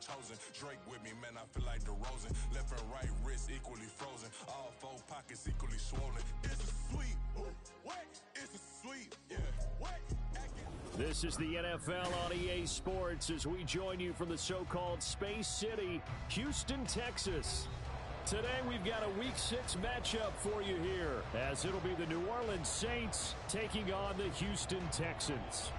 chosen. Drake with me, man, I feel like DeRozan. Left and right wrist equally frozen. All four pockets equally swollen. It's a sweep. What? It's a sweep. Yeah. What? This is the NFL on EA Sports as we join you from the so-called Space City, Houston, Texas. Today we've got a Week 6 matchup for you here, as it'll be the New Orleans Saints taking on the Houston Texans.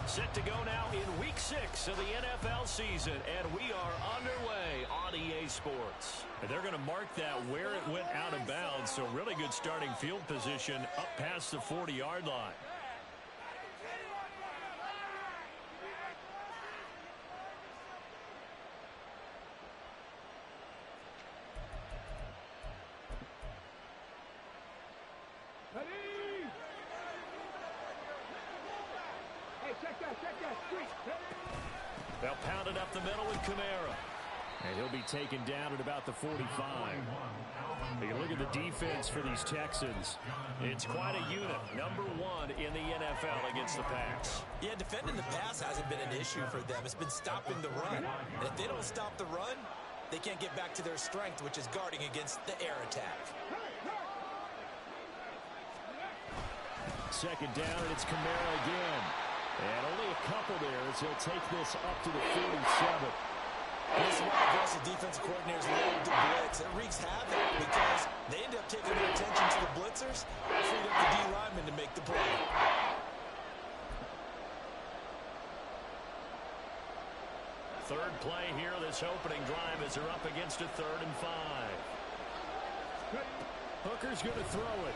Set to go now in Week 6 of the NFL season, and we are underway on EA Sports. And they're going to mark that where it went out of bounds, so really good starting field position up past the 40-yard line. They'll pound it up the middle with Kamara. And he'll be taken down at about the 45. You look at the defense for these Texans. It's quite a unit. Number 1 in the NFL against the pass. Yeah, defending the pass hasn't been an issue for them. It's been stopping the run. And if they don't stop the run, they can't get back to their strength, which is guarding against the air attack. Second down, and it's Kamara again. And only a couple there as he'll take this up to the 47. This is why aggressive defensive coordinators love to blitz. It wreaks havoc because they end up taking their attention to the blitzers, freeing up the D lineman to make the play. Third play here, this opening drive as they're up against a 3rd and 5. Hooker's going to throw it.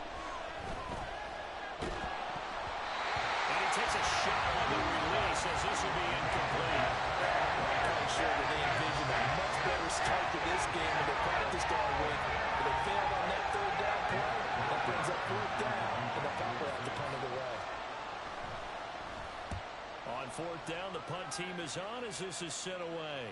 Takes a shot on the release as this will be incomplete. I'm pretty sure that they envisioned a much better start to this game than they practiced all week. But they failed on that 3rd down play. That brings up 4th down, and the Falcons have to punt it away. On 4th down, the punt team is on as this is sent away.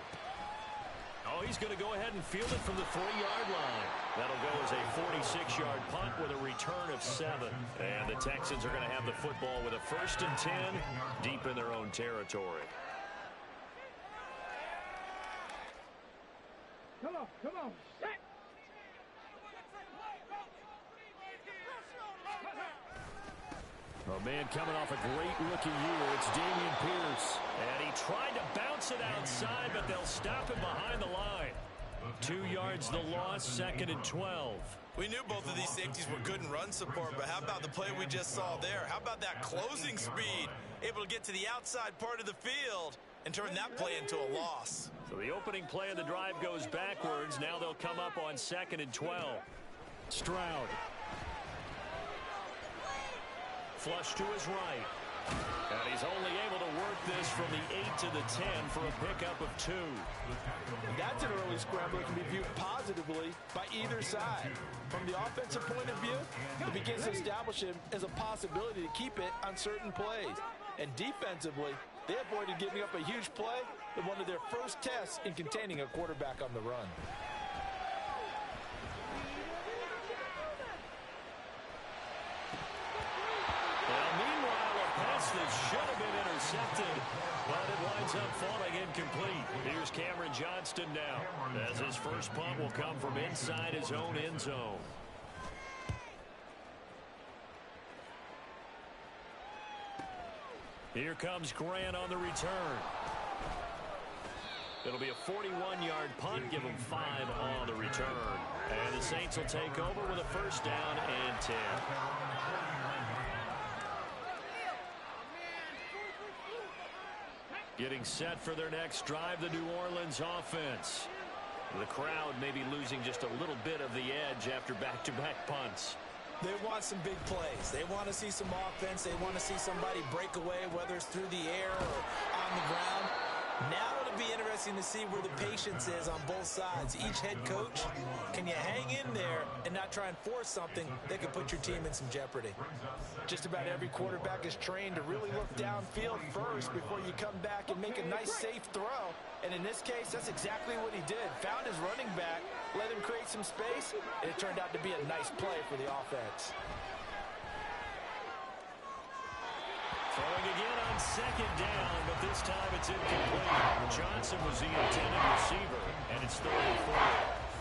Oh, he's going to go ahead and field it from the 3-yard line. That'll go as a 46-yard punt with a return of 7. And the Texans are going to have the football with a 1st and 10 deep in their own territory. Come on, set. A man coming off a great rookie year, it's Dameon Pierce. And he tried to bounce it outside, but they'll stop him behind the line. 2 yards the loss, 2nd and 12. We knew both of these safeties were good in run support, but how about the play we just saw there? How about that closing speed? Able to get to the outside part of the field and turn that play into a loss. So the opening play of the drive goes backwards. Now they'll come up on 2nd and 12. Stroud. Flush to his right. And he's only able to work this from the 8 to the 10 for a pickup of 2. That's an early scramble that can be viewed positively by either side. From the offensive point of view, it begins to establish him as a possibility to keep it on certain plays. And defensively, they avoided giving up a huge play in one of their first tests in containing a quarterback on the run. That should have been intercepted, but it winds up falling incomplete. Here's Cameron Johnston now, as his first punt will come from inside his own end zone. Here comes Grant on the return. It'll be a 41-yard punt, give him 5 on the return. And the Saints will take over with a 1st down and 10. Getting set for their next drive, the New Orleans offense. The crowd may be losing just a little bit of the edge after back-to-back punts. They want some big plays. They want to see some offense. They want to see somebody break away, whether it's through the air or on the ground. Now it'll be interesting to see where the patience is on both sides. Each head coach, can you hang in there and not try and force something that could put your team in some jeopardy? Just about every quarterback is trained to really look downfield first before you come back and make a nice, safe throw. And in this case, that's exactly what he did. Found his running back, let him create some space, and it turned out to be a nice play for the offense. Throwing again on second down, but this time it's incomplete. Johnson was the intended receiver, and it's 3rd and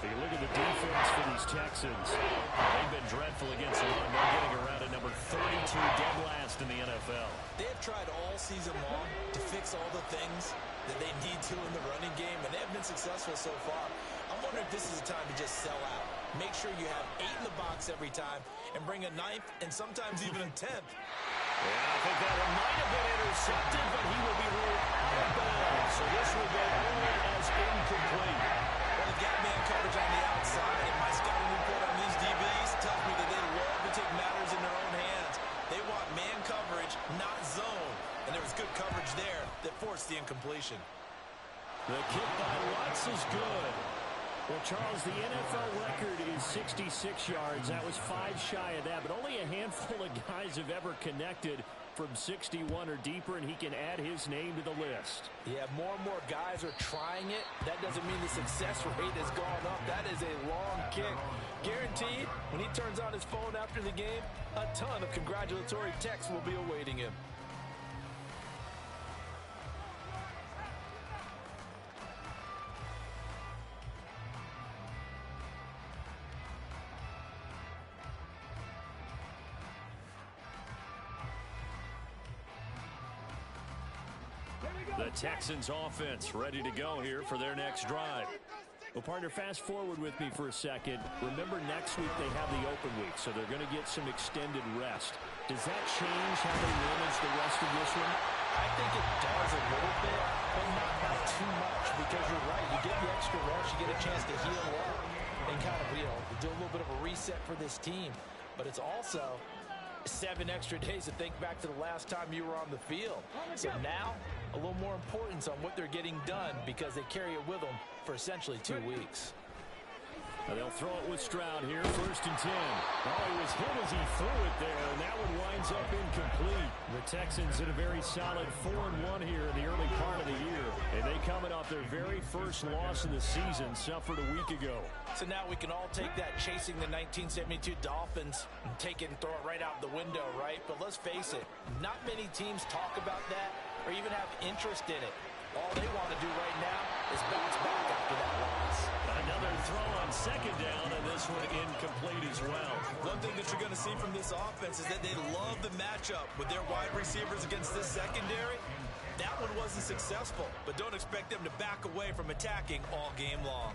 4. You look at the defense for these Texans. They've been dreadful against the run. They're getting around at number 32, dead last in the NFL. They have tried all season long to fix all the things that they need to in the running game, and they have been successful so far. I'm wondering if this is a time to just sell out. Make sure you have 8 in the box every time and bring a 9th and sometimes even a 10th. Yeah, I think that one might have been intercepted, but he will be ruled out of bounds. So this will go only as incomplete. Well, they've got man coverage on the outside, and my scouting report on these DBs tells me that they love to take matters in their own hands. They want man coverage, not zone. And there was good coverage there that forced the incompletion. The kick by Lutz is good. Well, Charles, the NFL record is 66 yards. That was 5 shy of that, but only a handful of guys have ever connected from 61 or deeper, and he can add his name to the list. Yeah, more and more guys are trying it. That doesn't mean the success rate has gone up. That is a long kick. Guaranteed, when he turns on his phone after the game, a ton of congratulatory texts will be awaiting him. The Texans offense ready to go here for their next drive. Well, partner, fast forward with me for a second. Remember, next week they have the open week, so they're going to get some extended rest. Does that change how they manage the rest of this one? I think it does a little bit, but not by too much, because you're right. You get the extra rest, you get a chance to heal up and kind of, do a little bit of a reset for this team. But it's also 7 extra days to think back to the last time you were on the field. So now, a little more importance on what they're getting done because they carry it with them for essentially 2 weeks. Now they'll throw it with Stroud here, 1st and 10. Oh, he was hit as he threw it there, and that one winds up incomplete. The Texans in a very solid 4-1 here in the early part of the year, and they coming off their very first loss of the season, suffered a week ago. So now we can all take that chasing the 1972 Dolphins and take it and throw it right out the window, right? But let's face it, not many teams talk about that or even have interest in it. All they want to do right now is bounce back after that loss. Another throw on 2nd down, and this one incomplete as well. One thing that you're going to see from this offense is that they love the matchup with their wide receivers against this secondary. That one wasn't successful, but don't expect them to back away from attacking all game long.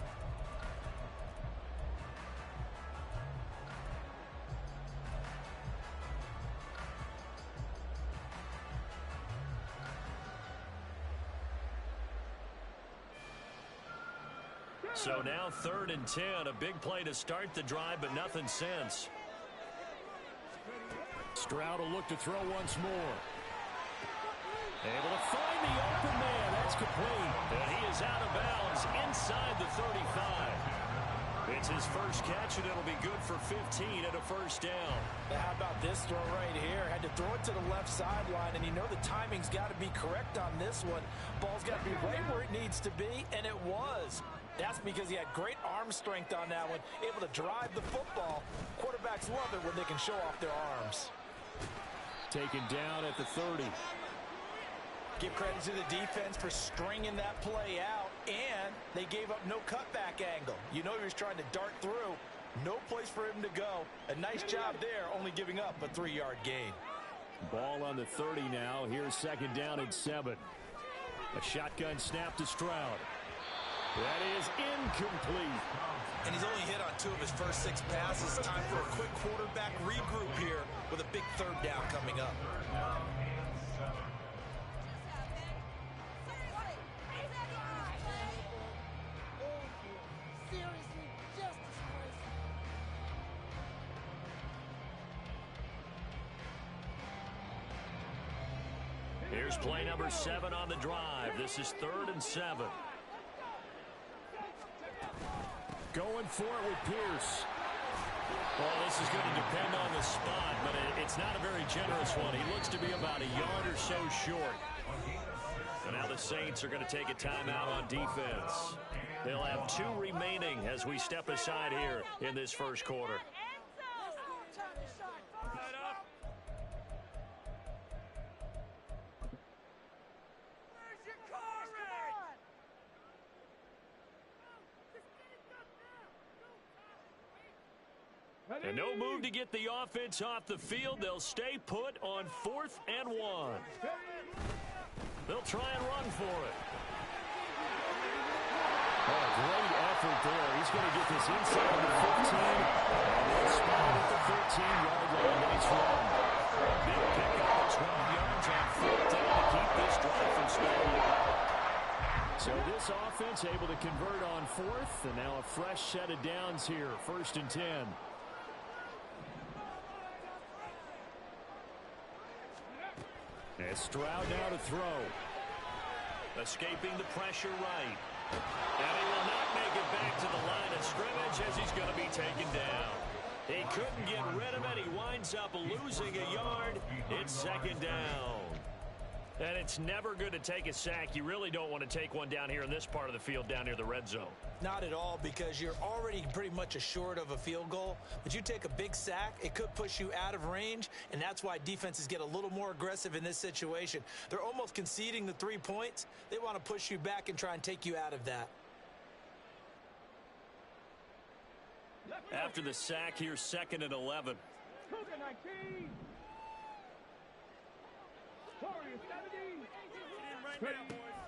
So now 3rd and 10, a big play to start the drive, but nothing since. Stroud will look to throw once more. Able to find the open man. That's complete. And he is out of bounds inside the 35. It's his first catch, and it'll be good for 15 and a 1st down. Now how about this throw right here? Had to throw it to the left sideline, and you know the timing's got to be correct on this one. Ball's got to be right where it needs to be, and it was. That's because he had great arm strength on that one, able to drive the football. Quarterbacks love it when they can show off their arms. Taken down at the 30. Give credit to the defense for stringing that play out, and they gave up no cutback angle. You know he was trying to dart through. No place for him to go. A nice job there, only giving up a 3-yard gain. Ball on the 30 now. Here's 2nd down and 7. A shotgun snap to Stroud. That is incomplete. And he's only hit on 2 of his first 6 passes. Time for a quick quarterback regroup here with a big 3rd down coming up. Here's play number 7 on the drive. This is 3rd and 7. Going for it with Pierce. Well, this is going to depend on the spot, but it's not a very generous one. He looks to be about a yard or so short. So now the Saints are going to take a timeout on defense. They'll have 2 remaining as we step aside here in this first quarter. And no move to get the offense off the field. They'll stay put on 4th and 1. They'll try and run for it. Oh, great effort there. He's going to get this inside the 15. And they'll spot it at the 13-yard line. Nice run. They'll pick up 12 yards on 4th down to keep this drive from stalling. So this offense able to convert on 4th. And now a fresh set of downs here. 1st and 10. And Stroud now to throw. Escaping the pressure right. And he will not make it back to the line of scrimmage as he's going to be taken down. He couldn't get rid of it. He winds up losing a yard. It's 2nd down. And it's never good to take a sack. You really don't want to take one down here in this part of the field down near the red zone. Not at all, because you're already pretty much assured of a field goal. But you take a big sack, it could push you out of range, and that's why defenses get a little more aggressive in this situation. They're almost conceding the 3 points. They want to push you back and try and take you out of that. After the sack, here's 2nd and 11.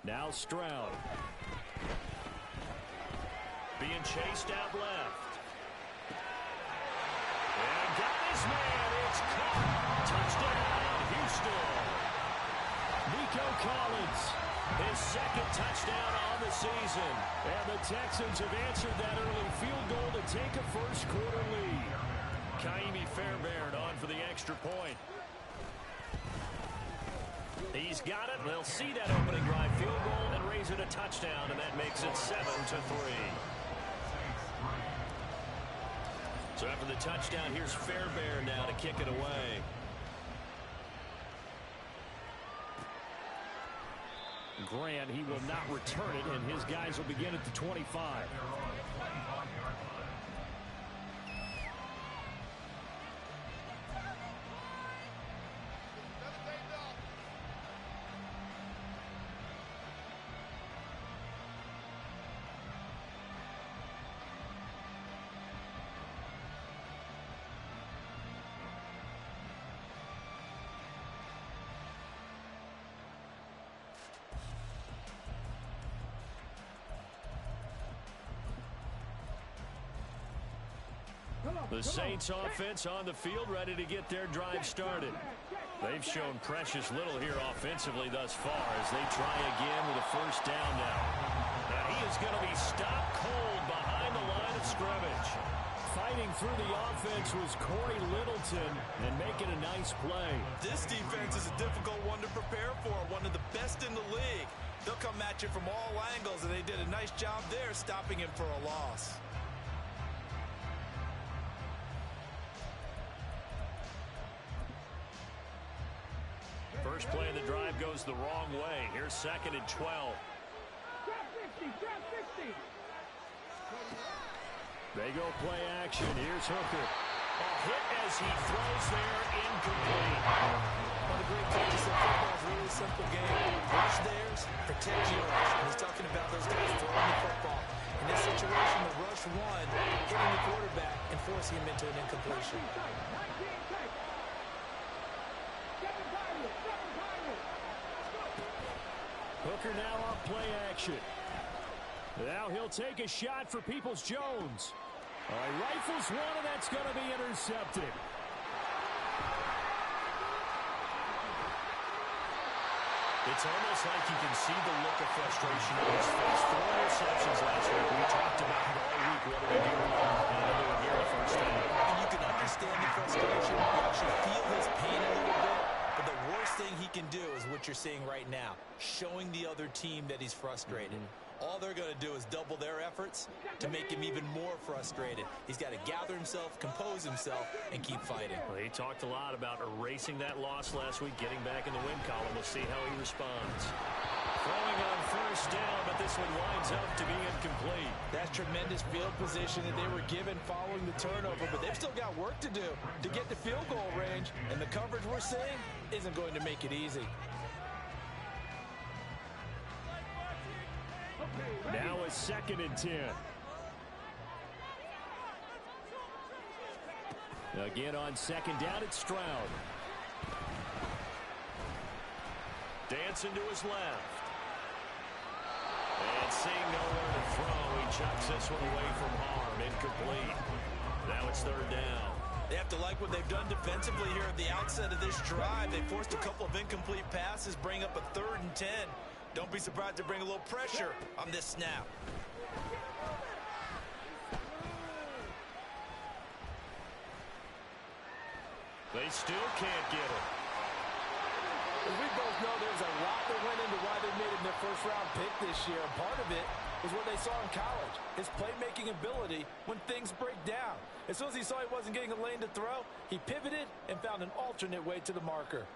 Now Stroud. Being chased out left. And got his man. It's caught. Touchdown, Houston. Nico Collins. His 2nd touchdown on the season. And the Texans have answered that early field goal to take a first quarter lead. Kaimi Fairbairn on for the extra point. He's got it. They'll see that opening drive field goal and raise it a touchdown, and that makes it 7-3. So after the touchdown, here's Fairbairn now to kick it away. Grant, he will not return it, and his guys will begin at the 25. The Saints offense on the field, ready to get their drive started. They've shown precious little here offensively thus far as they try again with a first down now. Now he is going to be stopped cold behind the line of scrimmage. Fighting through the offense was Corey Littleton and making a nice play. This defense is a difficult one to prepare for, one of the best in the league. They'll come at you from all angles, and they did a nice job there stopping him for a loss. First play of the drive goes the wrong way. Here's 2nd and 12. They go play action. Here's Hooker. A hit as he throws there, incomplete. One of the great things in football is a really simple game. Rush theirs, protect yours. And he's talking about those guys throwing the football. In this situation, the rush one, hitting the quarterback and forcing him into an incompletion. Hooker now off play action. Now he'll take a shot for Peoples-Jones. Rifles one, and that's going to be intercepted. It's almost like you can see the look of frustration on his face. 4 interceptions last week. We talked about it all week. What do we do? And another one here in the first half. And you can understand the frustration. You actually feel his pain a little bit. But the worst thing he can do is what you're seeing right now, showing the other team that he's frustrated. All they're going to do is double their efforts to make him even more frustrated. He's got to gather himself, compose himself, and keep fighting. Well, he talked a lot about erasing that loss last week, getting back in the win column. We'll see how he responds. Throwing on first down, but this one winds up to be incomplete. That's tremendous field position that they were given following the turnover, but they've still got work to do to get the field goal range, and the coverage we're seeing isn't going to make it easy. Now a 2nd and 10. Again on 2nd down, it's Stroud. Dancing to his left. And seeing nowhere to throw, he chucks this one away from harm. Incomplete. Now it's 3rd down. They have to like what they've done defensively here at the outset of this drive. They forced a couple of incomplete passes, bring up a 3rd and 10. Don't be surprised to bring a little pressure on this snap. They still can't get it. As we both know, there's a lot that went into why they made it their first-round pick this year. And part of it was what they saw in college, his playmaking ability when things break down. As soon as he saw he wasn't getting a lane to throw, he pivoted and found an alternate way to the marker.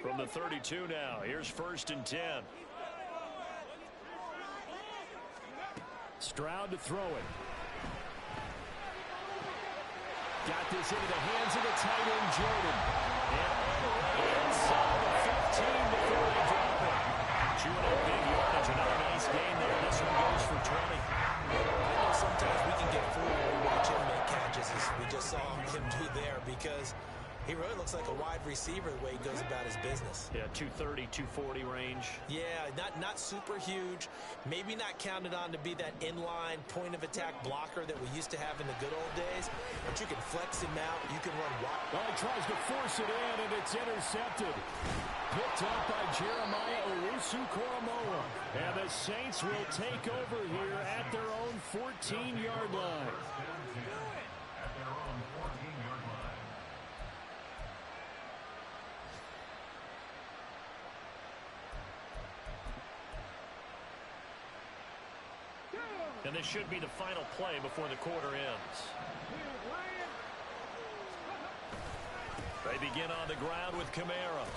From the 32 now, here's 1st and 10. Stroud to throw it. Got this into the hands of the tight end, Jordan. And all the way inside the 15 before they drop it. Chewing up big yardage. Another nice game there. This one goes for 20. I know sometimes we can get fooled when we watch him make catches, as we just saw him do there, because he really looks like a wide receiver the way he goes about his business. Yeah, 230, 240 range. Yeah, not super huge. Maybe not counted on to be that inline point-of-attack blocker that we used to have in the good old days. But you can flex him out. You can run wide. Well, he tries to force it in, and it's intercepted. Picked up by Jeremiah Owusu-Koramoah. And the Saints will take over here at their own 14-yard line. And this should be the final play before the quarter ends. They begin on the ground with Kamara.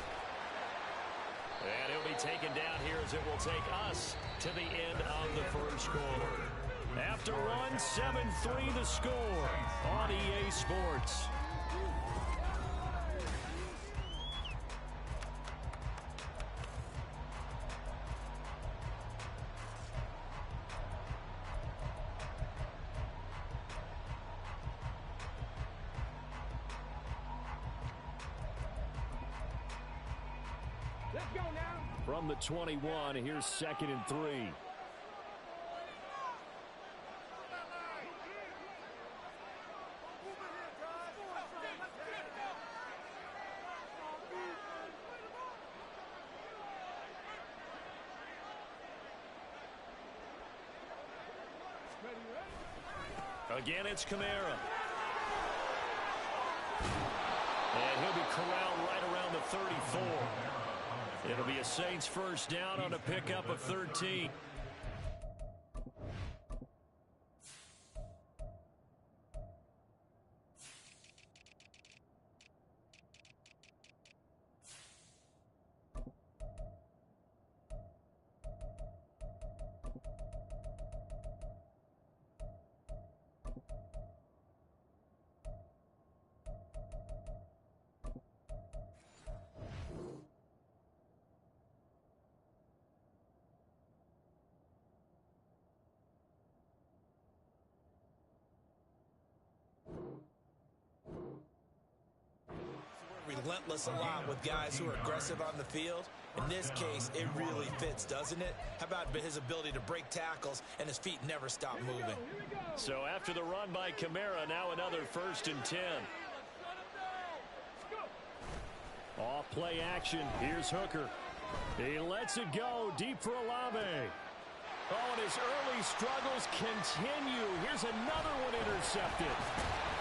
And he'll be taken down here as it will take us to the end of the first quarter. After one, 7-3 the score on EA Sports. Let's go now. From the 21, here's 2nd and 3. Again, it's Kamara. And he'll be corralled right around the 34. It'll be a Saints first down on a pickup of 13. Relentless a lot with guys who are aggressive on the field. In this case, it really fits, doesn't it? How about his ability to break tackles and his feet never stop moving? So after the run by Kamara, now another 1st and 10. Off play action. Here's Hooker. He lets it go deep for Olave. Oh, and his early struggles continue. Here's another one intercepted.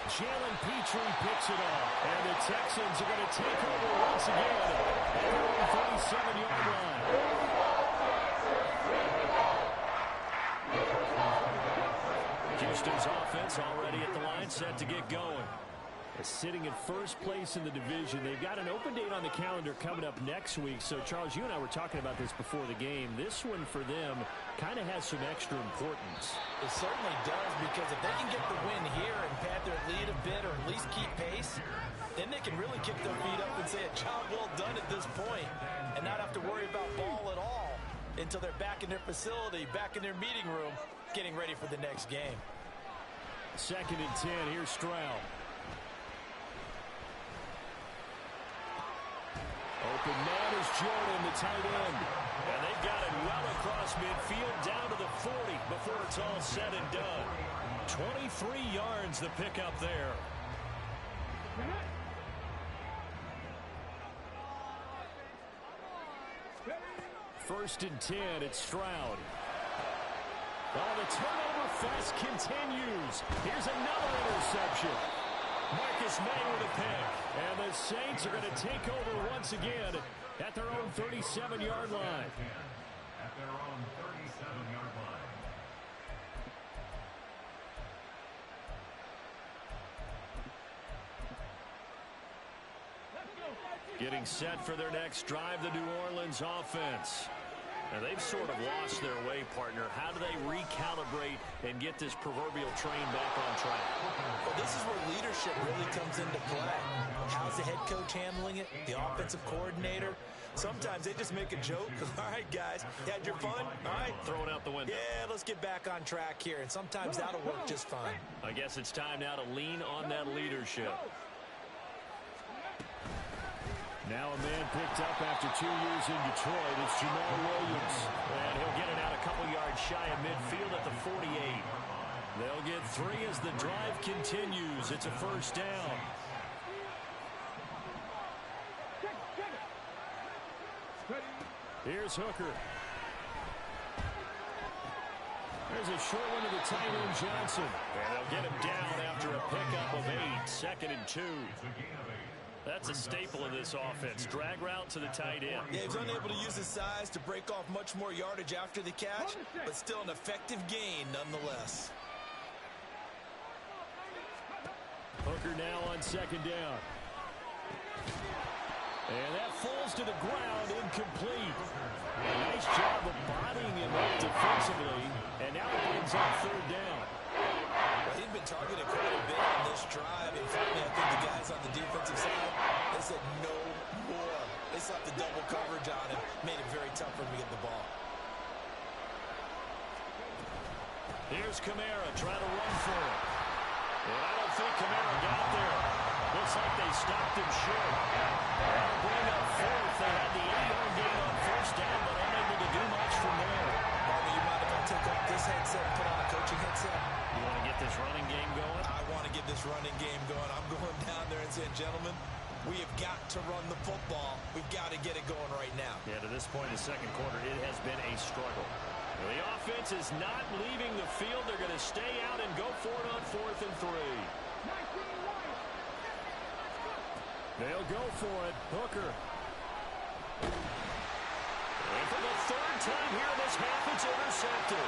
Jalen Petrie picks it off. And the Texans are going to take over once again at their own 37-yard line. Houston's offense already at the line, set to get going. Sitting in first place in the division. They've got an open date on the calendar coming up next week. So, Charles, you and I were talking about this before the game. This one for them kind of has some extra importance. It certainly does, because if they can get the win here and pad their lead a bit or at least keep pace, then they can really kick their feet up and say a job well done at this point and not have to worry about ball at all until they're back in their facility, back in their meeting room, getting ready for the next game. 2nd and 10. Here's Stroud. Open man is Jordan, the tight end. And they've got it well across midfield down to the 40 before it's all said and done. 23 yards the pickup there. First and 10, it's Stroud. Oh, the turnover fest continues. Here's another interception. Marcus May with a pick. And the Saints are going to take over once again at their own 37-yard line. At their own 37-yard line. Getting set for their next drive, the New Orleans offense. Now, they've sort of lost their way, partner. How do they recalibrate and get this proverbial train back on track? Well, this is where leadership really comes into play. How's the head coach handling it? The offensive coordinator? Sometimes they just make a joke. All right, guys, you had your fun? All right. Throw it out the window. Yeah, let's get back on track here. And sometimes that'll work just fine. I guess it's time now to lean on that leadership. Now a man picked up after 2 years in Detroit. It's Jamal Williams. And he'll get it out a couple yards shy of midfield at the 48. They'll get 3 as the drive continues. It's a first down. Here's Hooker. There's a short one to the tight end, Johnson. And they'll get him down after a pickup of 8. 2nd and 2. That's a staple of this offense. Drag route to the tight end. Yeah, he was unable to use his size to break off much more yardage after the catch, but still an effective gain nonetheless. Hooker now on 2nd down. And that falls to the ground, incomplete. A nice job of bodying him up defensively, and now it brings up 3rd down. Well, he'd been targeted quite a bit on this drive, and finally I think the guys on the defensive side, they said no more. They slapped the double coverage on him, made it very tough for him to get the ball. Here's Kamara trying to run for it. And I don't think Kamara got there. Looks like they stopped him short. That'll bring up 4th. They had the 8-yard gain on 1st down, but unable to do much from there. Marty, you mind if I take off this headset and put on a coaching headset? You want to get this running game going? I want to get this running game going. I'm going down there and saying, gentlemen, we have got to run the football. We've got to get it going right now. Yeah, to this point in the 2nd quarter, it has been a struggle. The offense is not leaving the field. They're going to stay out and go for it on 4th and 3. They'll go for it. Hooker. And for the 3rd time here in this half, it's intercepted.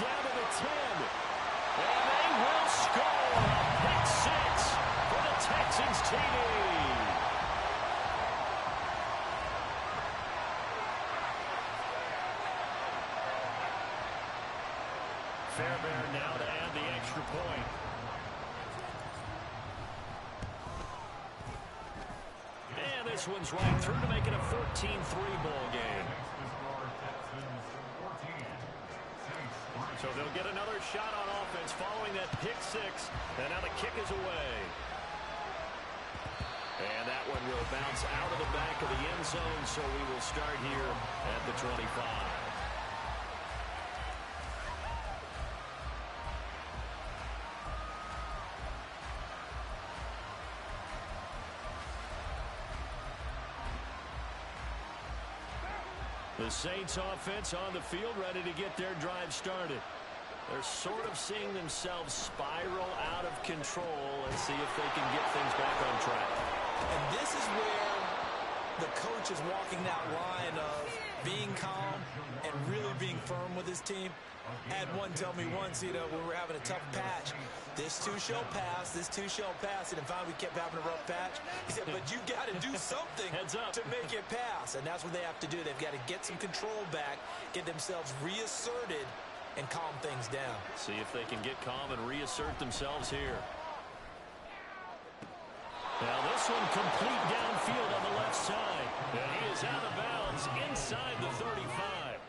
Down to the 10. And they will score. Pick 6 for the Texans TD. Fairbairn now to add the extra point. And this one's right through to make it a 14-3 ball game. So they'll get another shot on offense following that pick 6. And now the kick is away. And that one will bounce out of the back of the end zone, so we will start here at the 25. The Saints offense on the field, ready to get their drive started. They're sort of seeing themselves spiral out of control. Let's see if they can get things back on track. And this is where the coach is walking that line of being calm and really being firm with his team. Had one tell me once, when we're having a tough patch, this too shall pass, this too shall pass. And finally we kept having a rough patch. He said, but you got to do something to make it pass. And that's what they have to do. They've got to get some control back, get themselves reasserted, and calm things down. See if they can get calm and reassert themselves here. Now this one complete downfield on the left side. And he is out of bounds inside the 35.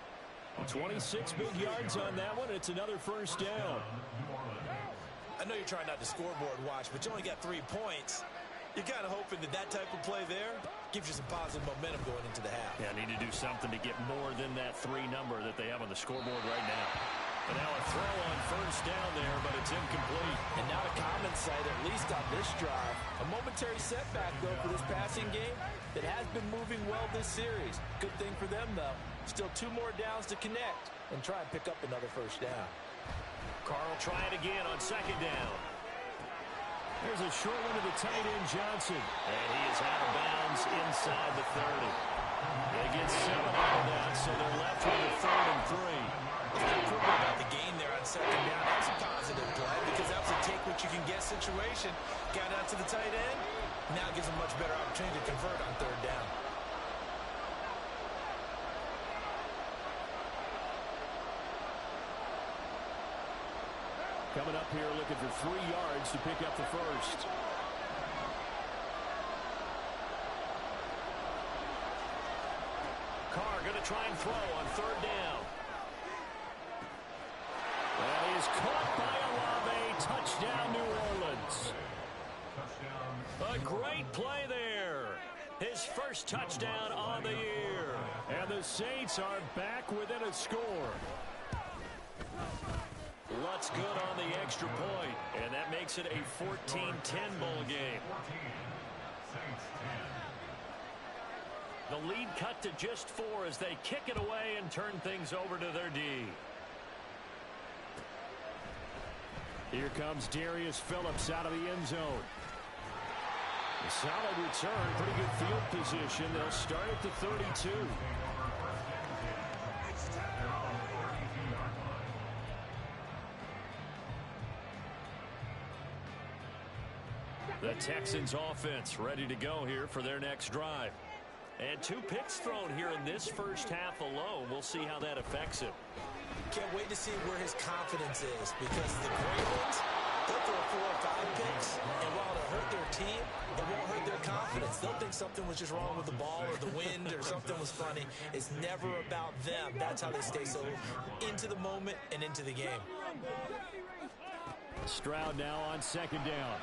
26 big yards on that one. It's another first down. I know you're trying not to scoreboard watch, but you only got 3 points. You're kind of hoping that that type of play there gives you some positive momentum going into the half. Yeah, need to do something to get more than that 3 number that they have on the scoreboard right now. And now a throw on first down there, but it's incomplete. And now a common sight, at least on this drive. A momentary setback, though, for this passing game that has been moving well this series. Good thing for them, though. Still 2 more downs to connect and try and pick up another first down. Carl try it again on second down. There's a short one to the tight end, Johnson. And he is out of bounds inside the 30. They get 7 out of that, so they're left with a 3rd and 3. Improvement about the gain there on second down. That's a positive play because that was a take-what-you-can-get situation. Got out to the tight end. Now gives them much better opportunity to convert on 3rd down. Coming up here looking for 3 yards to pick up the first. Carr going to try and throw on 3rd down. That is caught by Olave. Touchdown, New Orleans. A great play there. His first touchdown on the year. And the Saints are back within a score. Lutz good on the extra point, and that makes it a 14-10 ball game. The lead cut to just 4 as they kick it away and turn things over to their D. Here comes Darius Phillips out of the end zone. A solid return, pretty good field position. They'll start at the 32. The Texans offense ready to go here for their next drive. And 2 picks thrown here in this first half alone. We'll see how that affects him. Can't wait to see where his confidence is because the great ones, they'll throw 4 or 5 picks, and while it'll hurt their team, it won't hurt their confidence. They'll think something was just wrong with the ball or the wind or something was funny. It's never about them. That's how they stay so into the moment and into the game. Stroud now on second down.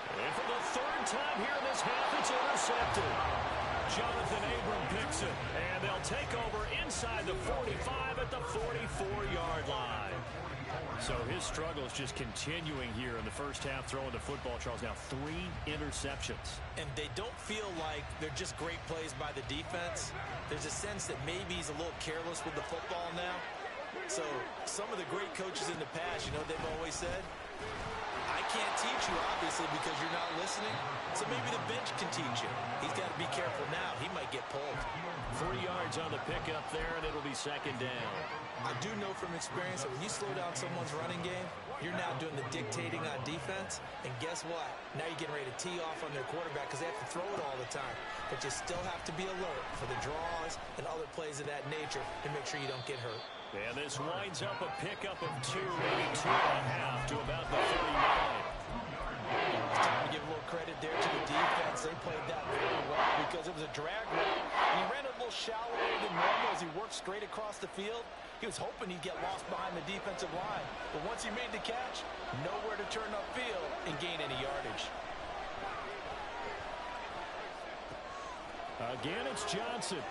And for the 3rd time here in this half, it's intercepted. Jonathan Abram picks it, and they'll take over inside the 45 at the 44-yard line. So his struggle is just continuing here in the first half, throwing the football. Charles, now 3 interceptions. And they don't feel like they're just great plays by the defense. There's a sense that maybe he's a little careless with the football now. So some of the great coaches in the past, they've always said, I can't teach you, obviously, because you're not listening. So maybe the bench can teach you. He's got to be careful now. He might get pulled. 3 yards on the pickup there, and it'll be second down. I do know from experience that when you slow down someone's running game, you're now doing the dictating on defense. And guess what? Now you're getting ready to tee off on their quarterback because they have to throw it all the time. But you still have to be alert for the draws and other plays of that nature to make sure you don't get hurt. And this winds up a pickup of 2, maybe 2.5 to about the 39. It's time to give a little credit there to the defense. They played that very well because it was a drag route. And he ran a little shallower than normal as he worked straight across the field. He was hoping he'd get lost behind the defensive line. But once he made the catch, nowhere to turn upfield and gain any yardage. Again, it's Johnson.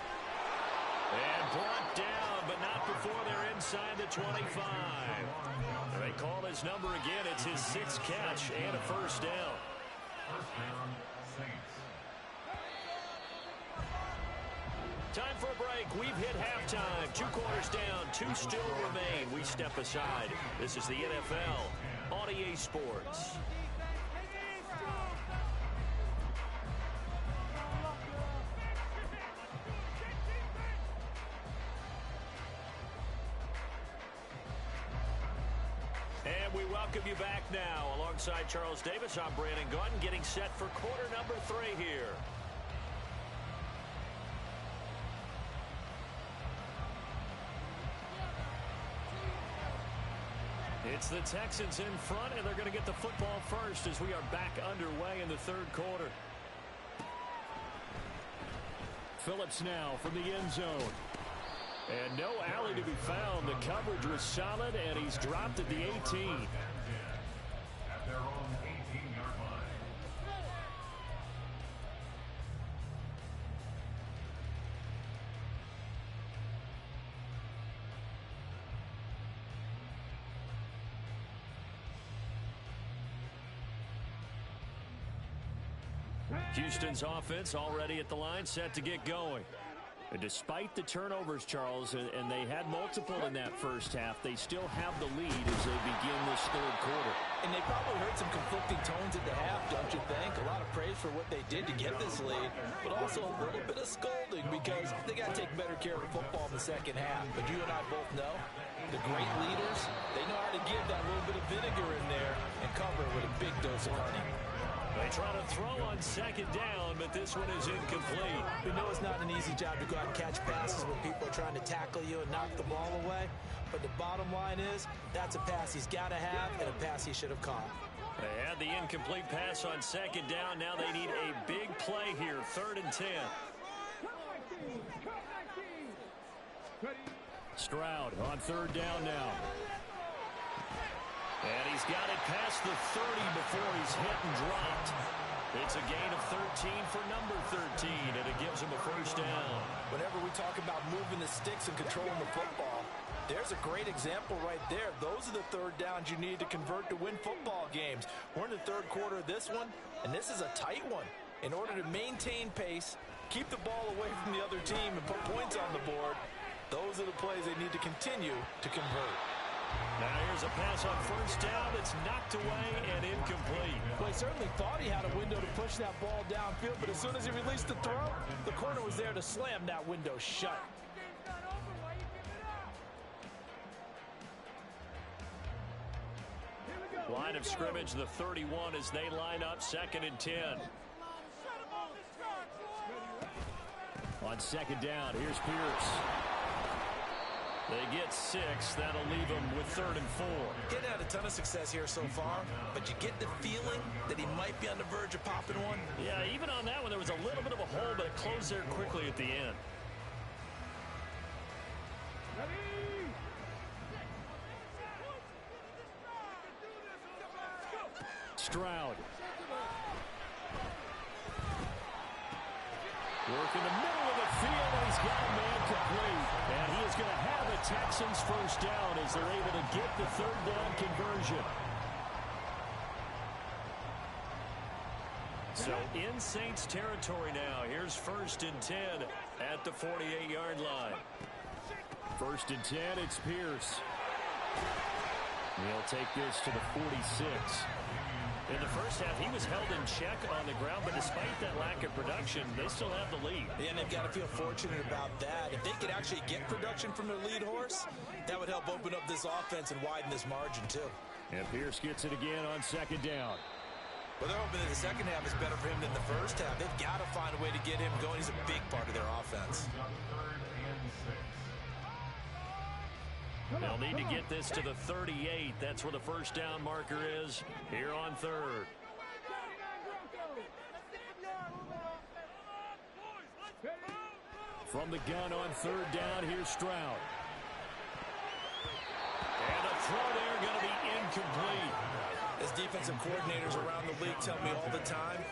And brought down, but not before they're inside the 25. They call his number again. It's his 6th catch and a first down. First down, Saints. Time for a break. We've hit halftime. 2 quarters down. 2 still remain. We step aside. This is the NFL on EA Sports. And we welcome you back now. Alongside Charles Davis, I'm Brandon Gaudin, getting set for quarter number 3 here. It's the Texans in front, and they're going to get the football first as we are back underway in the 3rd quarter. Phillips now from the end zone. And no alley to be found. The coverage was solid, and he's dropped at the 18. At their own 18-yard line. Houston's offense already at the line, set to get going. And despite the turnovers, Charles, and they had multiple in that first half, they still have the lead as they begin this 3rd quarter. And they probably heard some conflicting tones at the half, don't you think? A lot of praise for what they did to get this lead, but also a little bit of scolding because they got to take better care of the football in the second half. But you and I both know the great leaders, they know how to give that little bit of vinegar in there and cover it with a big dose of honey. They try to throw on 2nd down, but this one is incomplete. We know it's not an easy job to go out and catch passes when people are trying to tackle you and knock the ball away. But the bottom line is, that's a pass he's got to have and a pass he should have caught. They had the incomplete pass on 2nd down. Now they need a big play here, 3rd and 10. Stroud on 3rd down now. And he's got it past the 30 before he's hit and dropped. It's a gain of 13 for number 13, and it gives him a 1st down. Whenever we talk about moving the sticks and controlling the football, there's a great example right there. Those are the 3rd downs you need to convert to win football games. We're in the 3rd quarter of this one, and this is a tight one. In order to maintain pace, keep the ball away from the other team, and put points on the board, those are the plays they need to continue to convert. Now here's a pass on 1st down. It's knocked away and incomplete. Well, he certainly thought he had a window to push that ball downfield, but as soon as he released the throw, the corner was there to slam that window shut. Line of scrimmage, the 31 as they line up, 2nd and 10. On 2nd down, here's Pierce. They get 6. That'll leave them with 3rd and 4. Getting had a ton of success here so far, but you get the feeling that he might be on the verge of popping one. Yeah, even on that one, there was a little bit of a hole, but it closed there quickly at the end. Stroud. Work in the middle of the field, and he's got a man complete. And he is going to have a Texans 1st down as they're able to get the 3rd down conversion. So in Saints territory now. Here's 1st and 10 at the 48-yard line. 1st and 10, it's Pierce. He'll take this to the 46. In the first half, he was held in check on the ground, but despite that lack of production, they still have the lead. Yeah, and they've got to feel fortunate about that. If they could actually get production from their lead horse, that would help open up this offense and widen this margin, too. And Pierce gets it again on 2nd down. Well, they're hoping that the second half is better for him than the first half. They've got to find a way to get him going. He's a big part of their offense. They'll need to get this to the 38. That's where the 1st down marker is here on 3rd. From the gun on 3rd down, here's Stroud. And the throw there going to be incomplete. As defensive coordinators around the league tell me all the time,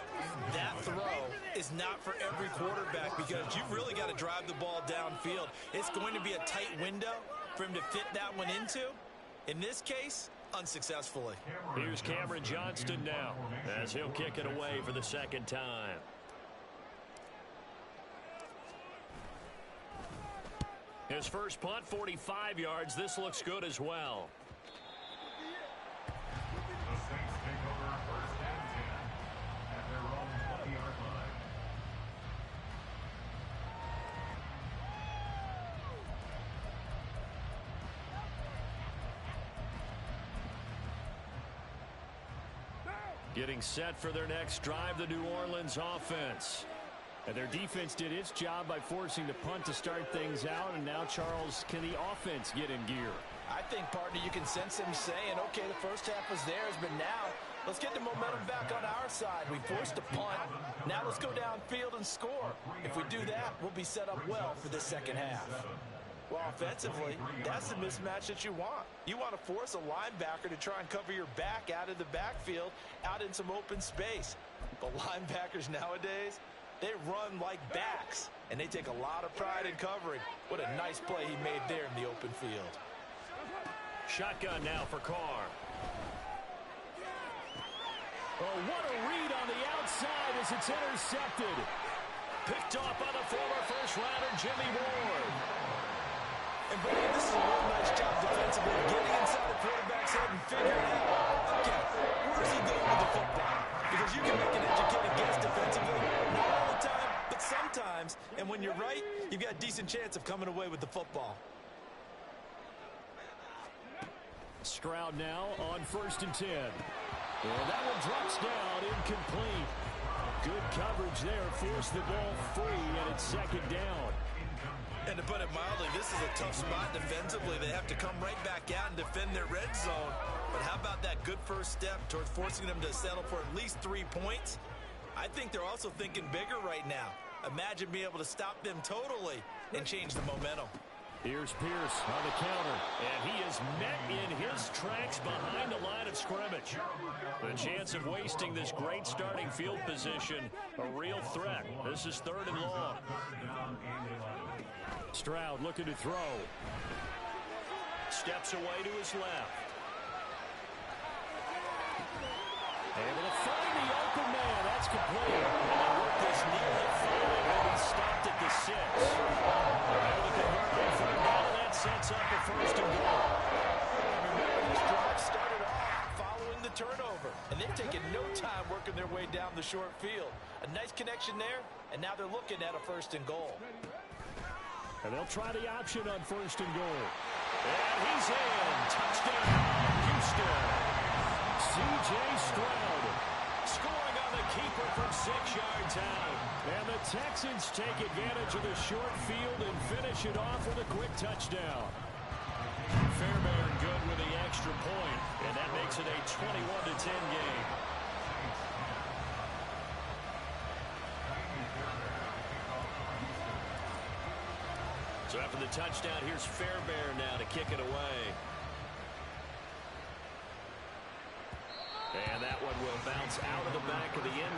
that throw is not for every quarterback because you've really got to drive the ball downfield. It's going to be a tight window for him to fit that one into. In this case, unsuccessfully. Here's Cameron Johnston now as he'll kick it away for the 2nd time. His first punt, 45 yards. This looks good as well. The Saints take over first and 10 at their own 20-yard line. Getting set for their next drive, the New Orleans offense. And their defense did its job by forcing the punt to start things out. And now, Charles, can the offense get in gear? I think, partner, you can sense him saying, okay, the first half was theirs, but now let's get the momentum back on our side. We forced a punt. Now let's go downfield and score. If we do that, we'll be set up well for the second half. Well, offensively, that's the mismatch that you want. You want to force a linebacker to try and cover your back out of the backfield, out in some open space. But linebackers nowadays, they run like backs, and they take a lot of pride in covering. What a nice play he made there in the open field. Shotgun now for Carr. Oh, what a read on the outside as it's intercepted. Picked off by the former first-rounder Jimmy Ward. And, Brady, this is a real nice job defensively, getting inside the quarterback's head and figuring out, okay, where's he going with the football? Because you can make an educated guess defensively, not all the time, but sometimes. And when you're right, you've got a decent chance of coming away with the football. Stroud now on 1st and 10. And that one drops down, incomplete. Good coverage there, forced the ball free, and it's 2nd down. And to put it mildly, this is a tough spot defensively. They have to come right back out and defend their red zone. But how about that good first step towards forcing them to settle for at least 3 points? I think they're also thinking bigger right now. Imagine being able to stop them totally and change the momentum. Here's Pierce on the counter. And he is met in his tracks behind the line of scrimmage. The chance of wasting this great starting field position, a real threat. This is 3rd and long. Stroud looking to throw. Steps away to his left. Able to find the open man. That's complete. And the work is nearly falling, and he stopped at the 6. Able to convert on 3rd down, and that sets up a 1st and goal. Remember, this drive started off following the turnover, and they've taken no time working their way down the short field. A nice connection there, and now they're looking at a 1st and goal. And they'll try the option on 1st and goal. And he's in. Touchdown, Houston. C.J. Stroud Scoring on the keeper from 6 yards out. And the Texans take advantage of the short field and finish it off with a quick touchdown. Fairbairn good with the extra point, and that makes it a 21-10 game. So after the touchdown, here's Fairbairn now to kick it away. And that one will bounce out of the back of the end